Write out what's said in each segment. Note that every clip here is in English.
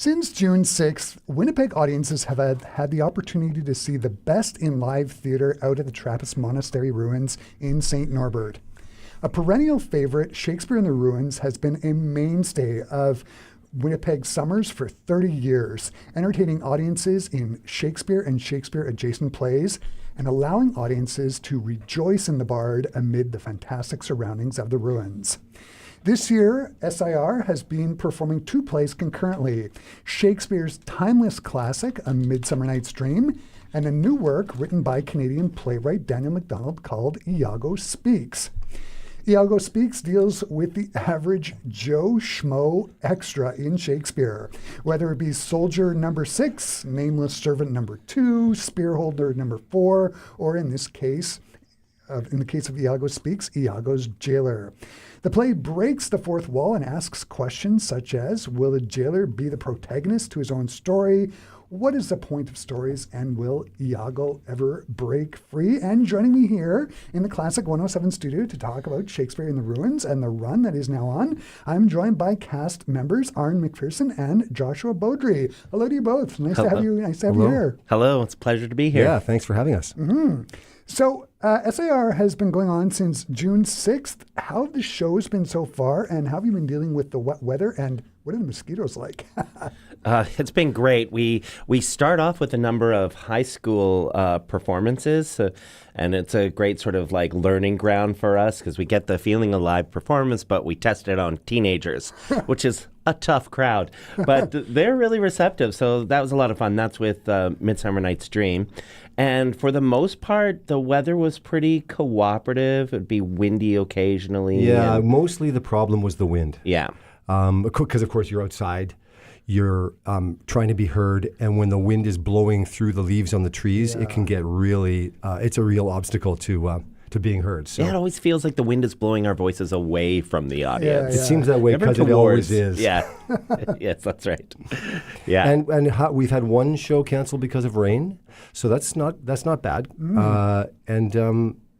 Since June 6th, Winnipeg audiences have had the opportunity to see the best in live theatre out at the Trappist Monastery ruins in St. Norbert. A perennial favorite, Shakespeare in the Ruins has been a mainstay of Winnipeg summers for 30 years, entertaining audiences in Shakespeare and Shakespeare-adjacent plays and allowing audiences to rejoice in the bard amid the fantastic surroundings of the ruins. This year, S.I.R. has been performing 2 plays concurrently, Shakespeare's timeless classic, A Midsummer Night's Dream, and a new work written by Canadian playwright Daniel MacDonald called Iago Speaks. Iago Speaks deals with the average Joe Schmo extra in Shakespeare, whether it be soldier number 6, nameless servant number 2, spearholder number 4, or in the case of Iago Speaks, Iago's jailer. The play breaks the fourth wall and asks questions such as, will the jailer be the protagonist to his own story? What is the point of stories, and will Iago ever break free? And joining me here in the Classic 107 studio to talk about Shakespeare in the Ruins and the run that is now on, I'm joined by cast members Arne MacPherson and Joshua Beaudry. Hello to you both. Nice to have you here. Hello, it's a pleasure to be here. Yeah, thanks for having us. Mm-hmm. So S.I.R. has been going on since June 6th. How have the shows been so far, and how have you been dealing with the wet weather, and what are the mosquitoes like? It's been great. We start off with a number of high school performances, and it's a great sort of like learning ground for us because we get the feeling of live performance, but we test it on teenagers, which is a tough crowd. But they're really receptive, so that was a lot of fun. That's with Midsummer Night's Dream. And for the most part, the weather was pretty cooperative. It'd be windy occasionally. Yeah, mostly the problem was the wind. Yeah. Because, of course, you're outside. You're trying to be heard, and when the wind is blowing through the leaves on the trees, it can get really, it's a real obstacle to being heard. So. Yeah, it always feels like the wind is blowing our voices away from the audience. It seems that way because it always is. Yeah, yes, that's right. Yeah, and we've had one show canceled because of rain, so that's not bad. And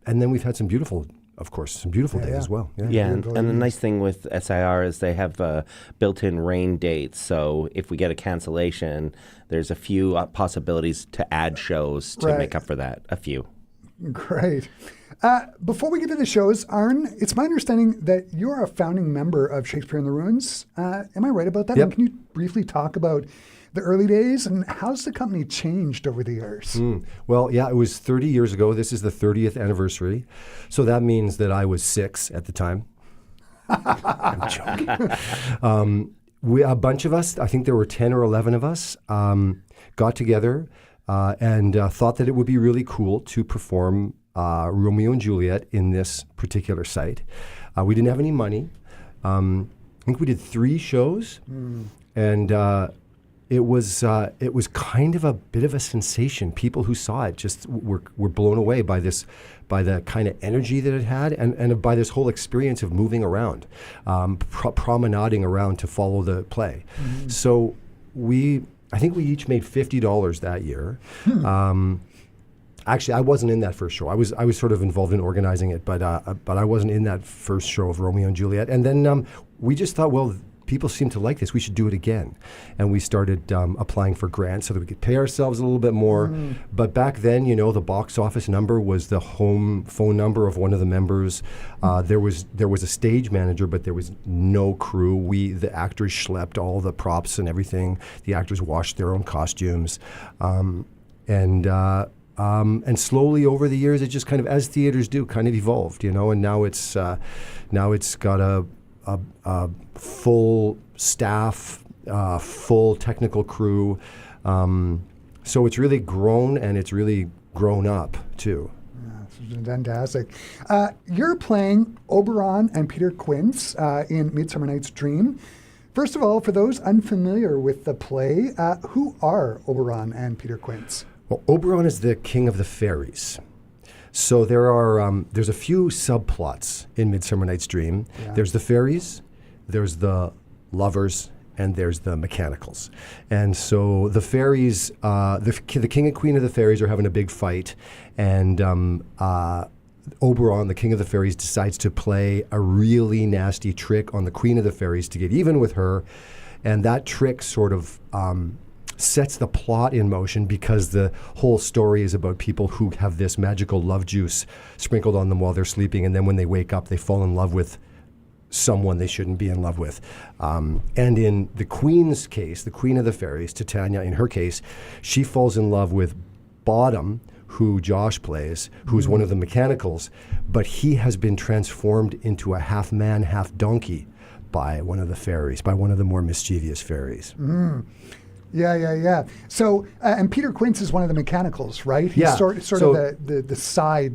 then we've had some beautiful. Of course, some beautiful days as well. Yeah, and the nice thing with S.I.R. is they have built-in rain dates. So if we get a cancellation, there's a few possibilities to add shows to make up for that. A few. Great. Before we get to the shows, Arne, it's my understanding that you're a founding member of Shakespeare in the Ruins. Am I right about that? Yep. And can you briefly talk about the early days and how's the company changed over the years? Well, yeah, it was 30 years ago. This is the 30th anniversary. So that means that I was 6 at the time. I'm joking. A bunch of us, I think there were 10 or 11 of us, got together and thought that it would be really cool to perform Romeo and Juliet in this particular site. We didn't have any money. I think we did 3 shows, and it was kind of a bit of a sensation. People who saw it just were blown away by the kind of energy that it had, and by this whole experience of moving around, promenading around to follow the play. So I think we each made $50 that year. Actually, I wasn't in that first show. I was sort of involved in organizing it, but I wasn't in that first show of Romeo and Juliet. And then we just thought, well, people seem to like this. We should do it again. And we started applying for grants so that we could pay ourselves a little bit more. But back then, the box office number was the home phone number of one of the members. There was a stage manager, but there was no crew. The actors schlepped all the props and everything. The actors washed their own costumes. And slowly over the years, it just kind of, as theaters do, kind of evolved, and now it's got a full staff, full technical crew. So it's really grown, and it's really grown up too. Yeah, it's fantastic. You're playing Oberon and Peter Quince in Midsummer Night's Dream. First of all, for those unfamiliar with the play, who are Oberon and Peter Quince? Well, Oberon is the king of the fairies. So there's a few subplots in Midsummer Night's Dream. Yeah. There's the fairies, there's the lovers, and there's the mechanicals. And so the fairies, the king and queen of the fairies are having a big fight, and Oberon, the king of the fairies, decides to play a really nasty trick on the queen of the fairies to get even with her. And that trick sort of sets the plot in motion, because the whole story is about people who have this magical love juice sprinkled on them while they're sleeping. And then when they wake up, they fall in love with someone they shouldn't be in love with. And in the queen's case, the queen of the fairies, Titania, in her case, she falls in love with Bottom, who Josh plays, who's one of the mechanicals, but he has been transformed into a half man, half donkey by one of the fairies, by one of the more mischievous fairies. Yeah. So, and Peter Quince is one of the mechanicals, right? He's Yeah. sort So- of the side.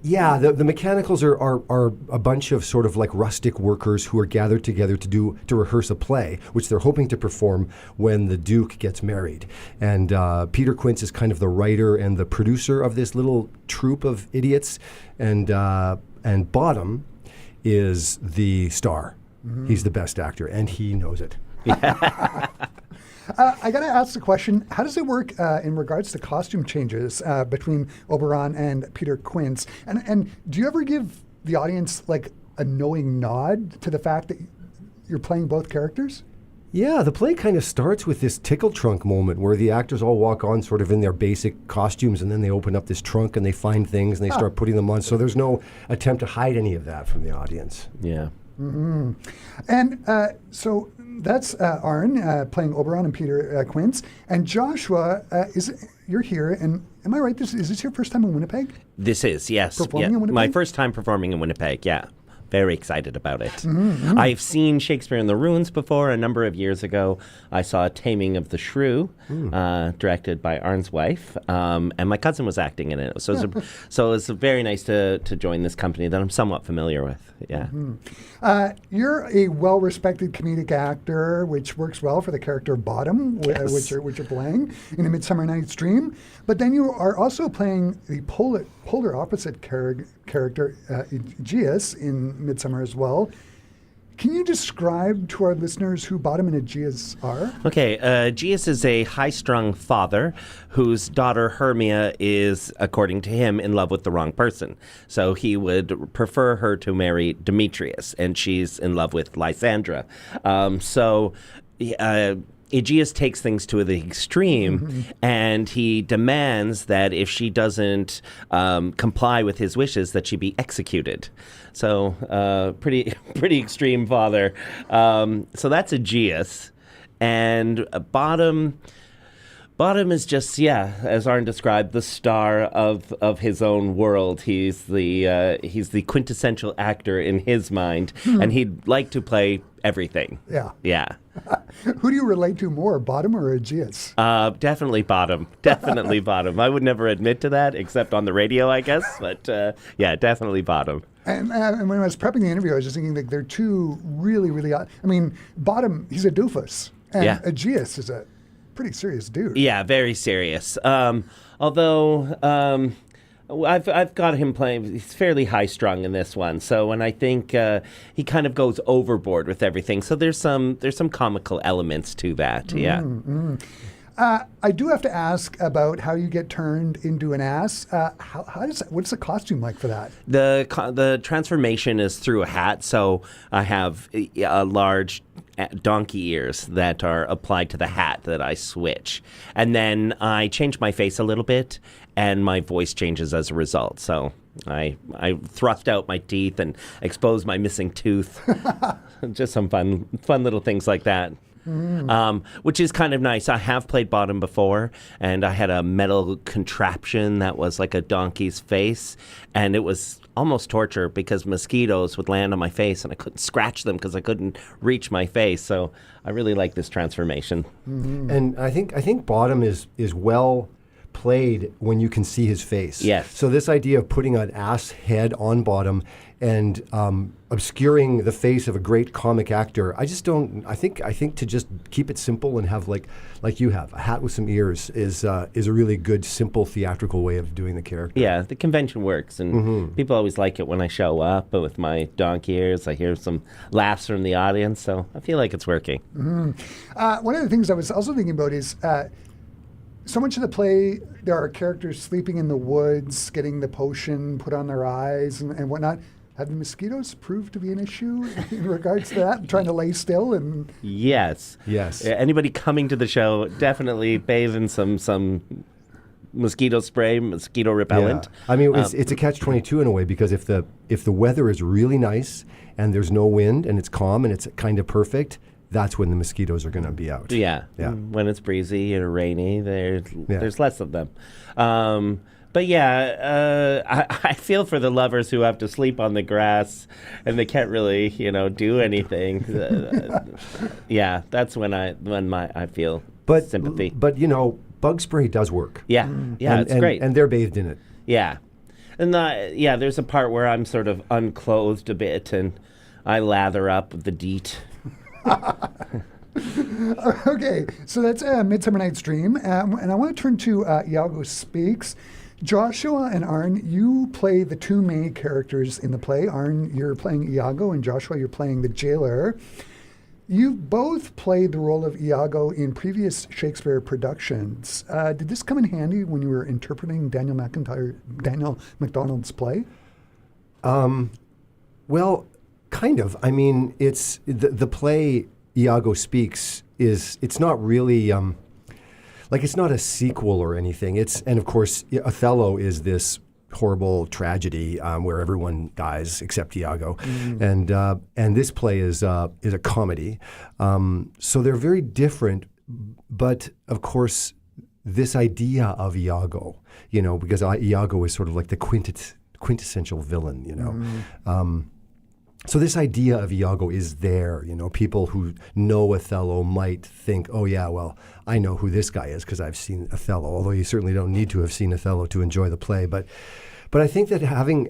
Yeah, the mechanicals are a bunch of sort of like rustic workers who are gathered together to rehearse a play, which they're hoping to perform when the Duke gets married. And Peter Quince is kind of the writer and the producer of this little troupe of idiots, and Bottom is the star. He's the best actor, and he knows it. I got to ask the question, how does it work in regards to costume changes between Oberon and Peter Quince? And do you ever give the audience like a knowing nod to the fact that you're playing both characters? Yeah, the play kind of starts with this tickle trunk moment where the actors all walk on sort of in their basic costumes, and then they open up this trunk and they find things and they start putting them on. So there's no attempt to hide any of that from the audience. Yeah. And so that's Arne playing Oberon and Peter Quince. And Joshua, you're here, and am I right? Is this your first time in Winnipeg? This is, yes. Performing in Winnipeg? My first time performing in Winnipeg, yeah. Very excited about it. I've seen Shakespeare in the Ruins before. A number of years ago, I saw Taming of the Shrew, directed by Arne's wife, and my cousin was acting in it. So it was very nice to join this company that I'm somewhat familiar with. Yeah. You're a well-respected comedic actor, which works well for the character of Bottom, which you're playing in A Midsummer Night's Dream. But then you are also playing the polar opposite character, Aegeus, in Midsummer as well. Can you describe to our listeners who Bottom and Aegeus are? Okay, Aegeus is a high-strung father whose daughter Hermia is, according to him, in love with the wrong person. So he would prefer her to marry Demetrius, and she's in love with Lysandra. Aegeus takes things to the extreme, and he demands that if she doesn't comply with his wishes, that she be executed. So pretty extreme father. So that's Aegeus, and Bottom is just, as Arne described, the star of his own world. He's the quintessential actor in his mind, and he'd like to play everything. Yeah. Who do you relate to more, Bottom or Aegeus? Definitely Bottom. Definitely Bottom. I would never admit to that, except on the radio, I guess. But definitely Bottom. And when I was prepping the interview, I was just thinking like they're two really odd. I mean, Bottom, he's a doofus, and Aegeus is a pretty serious dude. Yeah, very serious. Although I've got him playing. He's fairly high strung in this one. So when I think he kind of goes overboard with everything. So there's some comical elements to that. Yeah. I do have to ask about how you get turned into an ass. What's the costume like for that? The transformation is through a hat. So I have large donkey ears that are applied to the hat that I switch. And then I change my face a little bit, and my voice changes as a result. So I thrust out my teeth and expose my missing tooth. Just some fun little things like that. Which is kind of nice. I have played Bottom before, and I had a metal contraption that was like a donkey's face, and it was almost torture because mosquitoes would land on my face and I couldn't scratch them because I couldn't reach my face. So I really like this transformation. And I think Bottom is well played when you can see his face. Yes. So this idea of putting an ass head on Bottom and obscuring the face of a great comic actor, I think to just keep it simple and have like you have a hat with some ears is a really good simple theatrical way of doing the character. Yeah, the convention works, and people always like it when I show up with my donkey ears. I hear some laughs from the audience, so I feel like it's working. One of the things I was also thinking about is so much of the play, there are characters sleeping in the woods, getting the potion put on their eyes and whatnot. Have the mosquitoes proved to be an issue in regards to that? Trying to lay still and Yes. Yes. Anybody coming to the show, definitely bathe in some mosquito spray, mosquito repellent. I mean, it's a catch-22 in a way, because if the weather is really nice and there's no wind and it's calm and it's kind of perfect, that's when the mosquitoes are going to be out. Yeah. Yeah. When it's breezy or rainy, there's less of them. But yeah, I feel for the lovers who have to sleep on the grass and they can't really, do anything. Yeah, that's when I feel sympathy. But bug spray does work. Yeah, it's great. And they're bathed in it. Yeah, and there's a part where I'm sort of unclothed a bit and I lather up with the DEET. Okay, so that's Midsummer Night's Dream. And I want to turn to Iago Speaks. Joshua and Arne, you play the two main characters in the play. Arne, you're playing Iago, and Joshua, you're playing the jailer. You both played the role of Iago in previous Shakespeare productions. Did this come in handy when you were interpreting Daniel MacDonald's play? Well, kind of. I mean, it's the play Iago Speaks it's not really it's not a sequel or anything. And of course Othello is this horrible tragedy where everyone dies except Iago, and this play is a comedy. So they're very different, but of course this idea of Iago, because Iago is sort of like the quintessential villain, So this idea of Iago is there. People who know Othello might think, oh yeah, well, I know who this guy is because I've seen Othello, although you certainly don't need to have seen Othello to enjoy the play. But I think that having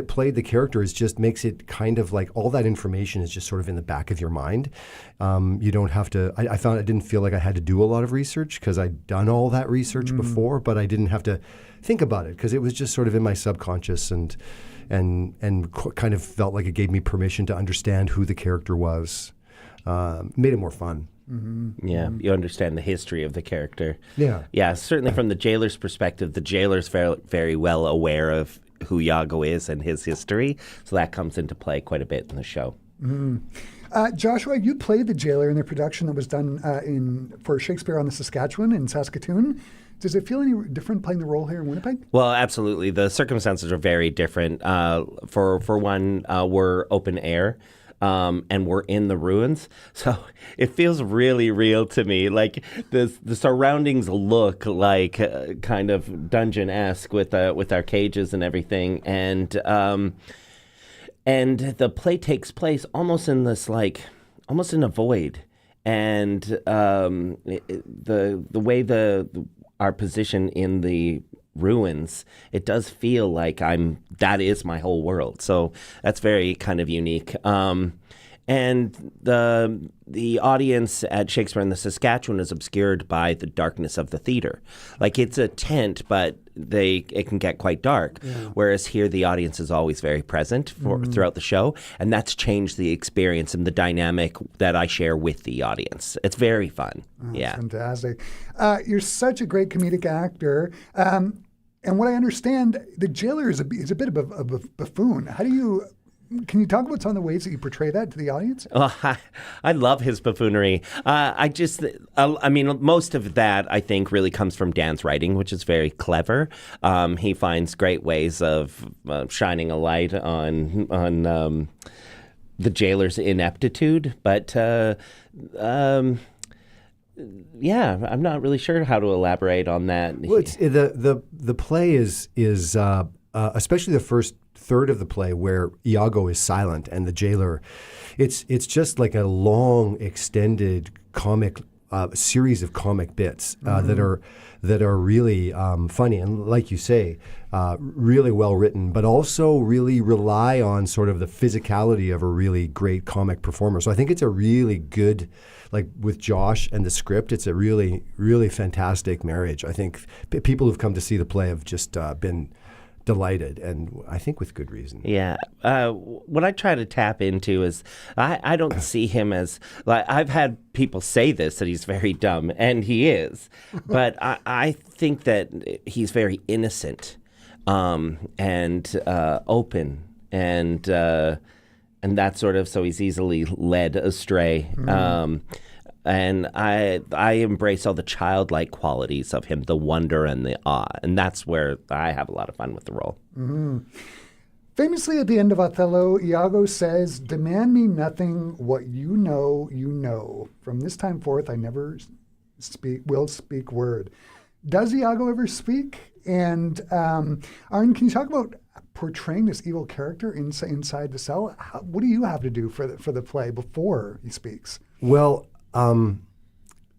played the characters just makes it kind of like all that information is just sort of in the back of your mind. You don't have to, I found I didn't feel like I had to do a lot of research because I'd done all that research before, but I didn't have to think about it because it was just sort of in my subconscious and kind of felt like it gave me permission to understand who the character was. Made it more fun. Mm-hmm. Yeah, you understand the history of the character. Yeah. Yeah, certainly from the jailer's perspective, the jailer's very, very well aware of who Iago is and his history, so that comes into play quite a bit in the show. Mm-hmm. Joshua, you played the jailer in the production that was done for Shakespeare on the Saskatchewan in Saskatoon. Does it feel any different playing the role here in Winnipeg? Well, absolutely. The circumstances are very different. For one, we're open air. And we're in the ruins, so it feels really real to me. Like the surroundings look like kind of dungeon-esque with our cages and everything, and the play takes place almost in this almost in a void, and the way our position in the ruins, it does feel like that is my whole world. So that's very kind of unique. And the audience at Shakespeare in the Saskatchewan is obscured by the darkness of the theater. Like it's a tent, but it can get quite dark. Yeah. Whereas here the audience is always very present throughout the show, and that's changed the experience and the dynamic that I share with the audience. It's very fun. Oh, yeah, fantastic. You're such a great comedic actor. And what I understand, the jailer is a bit of a buffoon. Can you talk about some of the ways that you portray that to the audience? Well, I love his buffoonery. I mean, most of that, I think, really comes from Dan's writing, which is very clever. He finds great ways of shining a light on the jailer's ineptitude. But, yeah, I'm not really sure how to elaborate on that. Well, the play is especially the first third of the play where Iago is silent and the jailer, it's just like a long extended comic series of comic bits that are really funny and, like you say, really well written, but also really rely on sort of the physicality of a really great comic performer. So I think it's a really good, like with Josh and the script, it's a really, really fantastic marriage. I think people who've come to see the play have just been delighted, and I think with good reason. Yeah. What I try to tap into is I don't see him as, like, I've had people say this, that he's very dumb, and he is. But I think that he's very innocent and open and that sort of, so he's easily led astray. And I embrace all the childlike qualities of him, the wonder and the awe. And that's where I have a lot of fun with the role. Famously, at the end of Othello, Iago says, "Demand me nothing, what you know, you know. From this time forth, I never will speak word." Does Iago ever speak? And Arne, can you talk about portraying this evil character inside the cell? What do you have to do for the play before he speaks? Well,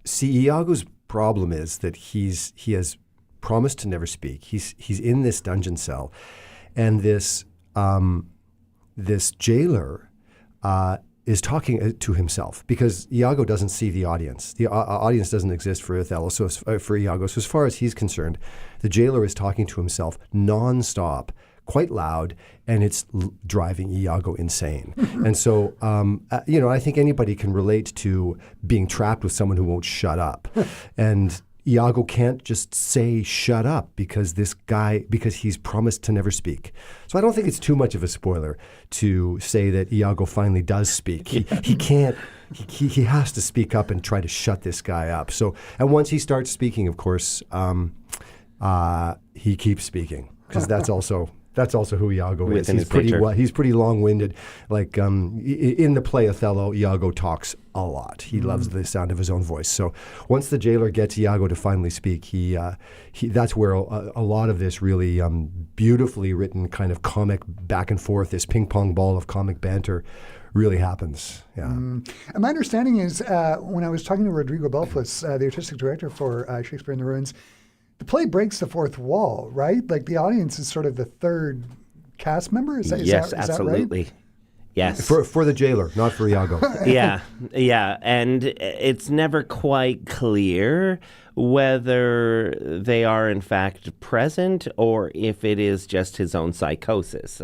see, Iago's problem is that he has promised to never speak. He's in this dungeon cell, and this jailer is talking to himself, because Iago doesn't see the audience. The audience doesn't exist for Othello, for Iago. So as far as he's concerned, the jailer is talking to himself nonstop, quite loud, and it's driving Iago insane. And so, I think anybody can relate to being trapped with someone who won't shut up. And Iago can't just say shut up because he's promised to never speak. So I don't think it's too much of a spoiler to say that Iago finally does speak. He can't. He has to speak up and try to shut this guy up. So, and once he starts speaking, of course, he keeps speaking, because that's also who Iago is. He's pretty long-winded. Like in the play Othello, Iago talks a lot. He loves the sound of his own voice. So once the jailer gets Iago to finally speak, that's where a lot of this really beautifully written kind of comic back and forth, this ping-pong ball of comic banter, really happens. Yeah. And my understanding is when I was talking to Rodrigo Belfus, the artistic director for Shakespeare in the Ruins, the play breaks the fourth wall, right? Like the audience is sort of the third cast member. Is yes, that absolutely. Right? Yes. For the jailer, not for Iago. Yeah. And it's never quite clear whether they are in fact present or if it is just his own psychosis.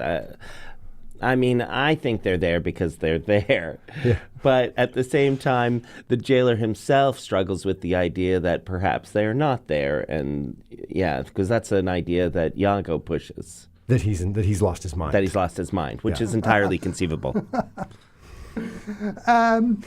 I think they're there because they're there. Yeah. But at the same time, the jailer himself struggles with the idea that perhaps they're not there. And because that's an idea that Iago pushes. That he's lost his mind. That he's lost his mind, which is entirely conceivable. Can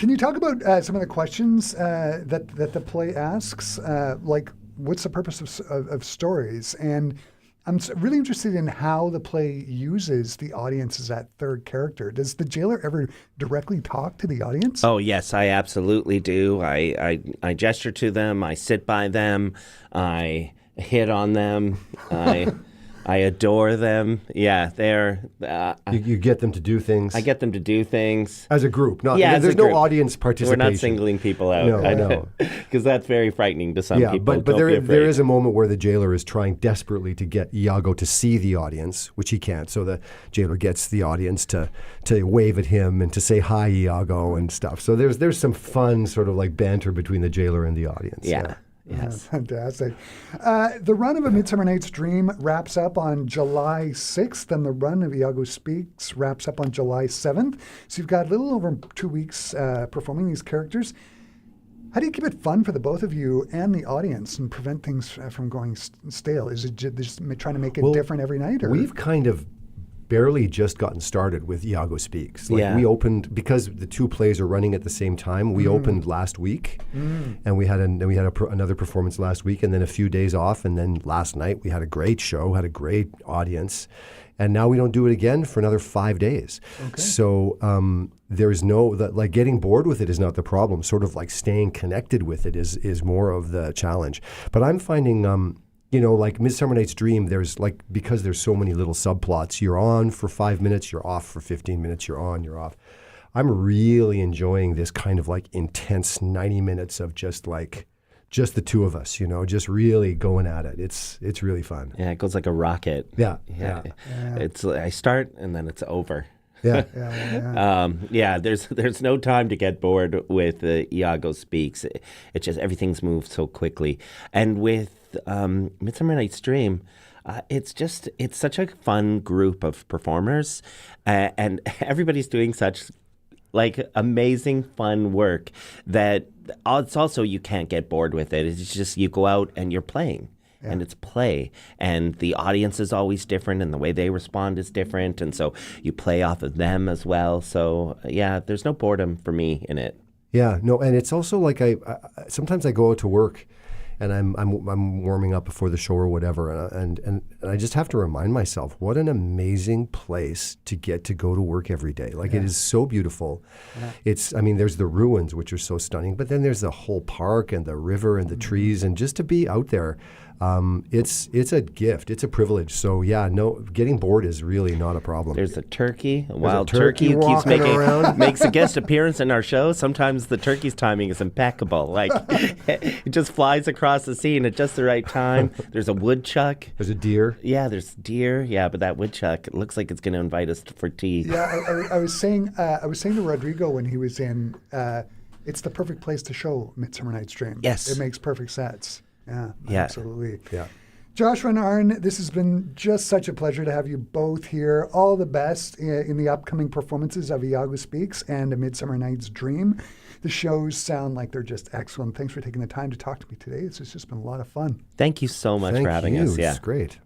you talk about some of the questions that the play asks? Like, what's the purpose of stories? And I'm really interested in how the play uses the audience as that third character. Does the jailer ever directly talk to the audience? Oh, yes, I absolutely do. I gesture to them. I sit by them. I hit on them. I adore them. Yeah, they're... you get them to do things. I get them to do things. As a group. There's no audience participation. We're not singling people out. No. Because that's very frightening to some people. But there is a moment where the jailer is trying desperately to get Iago to see the audience, which he can't. So the jailer gets the audience to wave at him and to say hi, Iago, and stuff. So there's some fun sort of like banter between the jailer and the audience. Yeah. Yes. Fantastic. The run of A Midsummer Night's Dream wraps up on July 6th, and the run of Iago Speaks wraps up on July 7th. So you've got a little over 2 weeks performing these characters. How do you keep it fun for the both of you and the audience and prevent things from going stale? Is it just trying to make it different every night? Or? We've kind of barely just gotten started with Iago Speaks. We opened, because the two plays are running at the same time. We opened last week, and we had another performance last week, and then a few days off, and then last night we had a great show, had a great audience, and now we don't do it again for another 5 days. Okay. So there's getting bored with it is not the problem. Sort of like staying connected with it is more of the challenge. But I'm finding like Midsummer Night's Dream, because there's so many little subplots, you're on for 5 minutes, you're off for 15 minutes, you're on, you're off. I'm really enjoying this kind of like intense 90 minutes of just the two of us, just really going at it. It's really fun. Yeah, it goes like a rocket. Yeah. It's I start and then it's over. Yeah. There's no time to get bored with Iago Speaks. It's just everything's moved so quickly. And with Midsummer Night's Dream, It's such a fun group of performers, and everybody's doing such like amazing fun work that it's also you can't get bored with it. It's just you go out and you're playing. And it's play, and the audience is always different, and the way they respond is different, and so you play off of them as well. So yeah, there's no boredom for me in it. Yeah, no, and it's also like I sometimes I go out to work, and I'm warming up before the show or whatever, and I just have to remind myself what an amazing place to get to go to work every day. Like it is so beautiful. I mean, there's the ruins which are so stunning, but then there's the whole park and the river and the trees, and just to be out there. It's a gift. It's a privilege. So yeah, no, getting bored is really not a problem. There's a turkey, a wild turkey who keeps makes a guest appearance in our show. Sometimes the turkey's timing is impeccable. Like it just flies across the scene at just the right time. There's a woodchuck. There's a deer. Yeah, there's deer. Yeah, but that woodchuck it looks like it's going to invite us for tea. Yeah, I was saying to Rodrigo when he was in, it's the perfect place to show Midsummer Night's Dream. Yes, it makes perfect sense. Yeah, absolutely. Yeah. Joshua and Arne, this has been just such a pleasure to have you both here. All the best in the upcoming performances of Iago Speaks and A Midsummer Night's Dream. The shows sound like they're just excellent. Thanks for taking the time to talk to me today. This has just been a lot of fun. Thank you so much for having us. Yeah, it's great.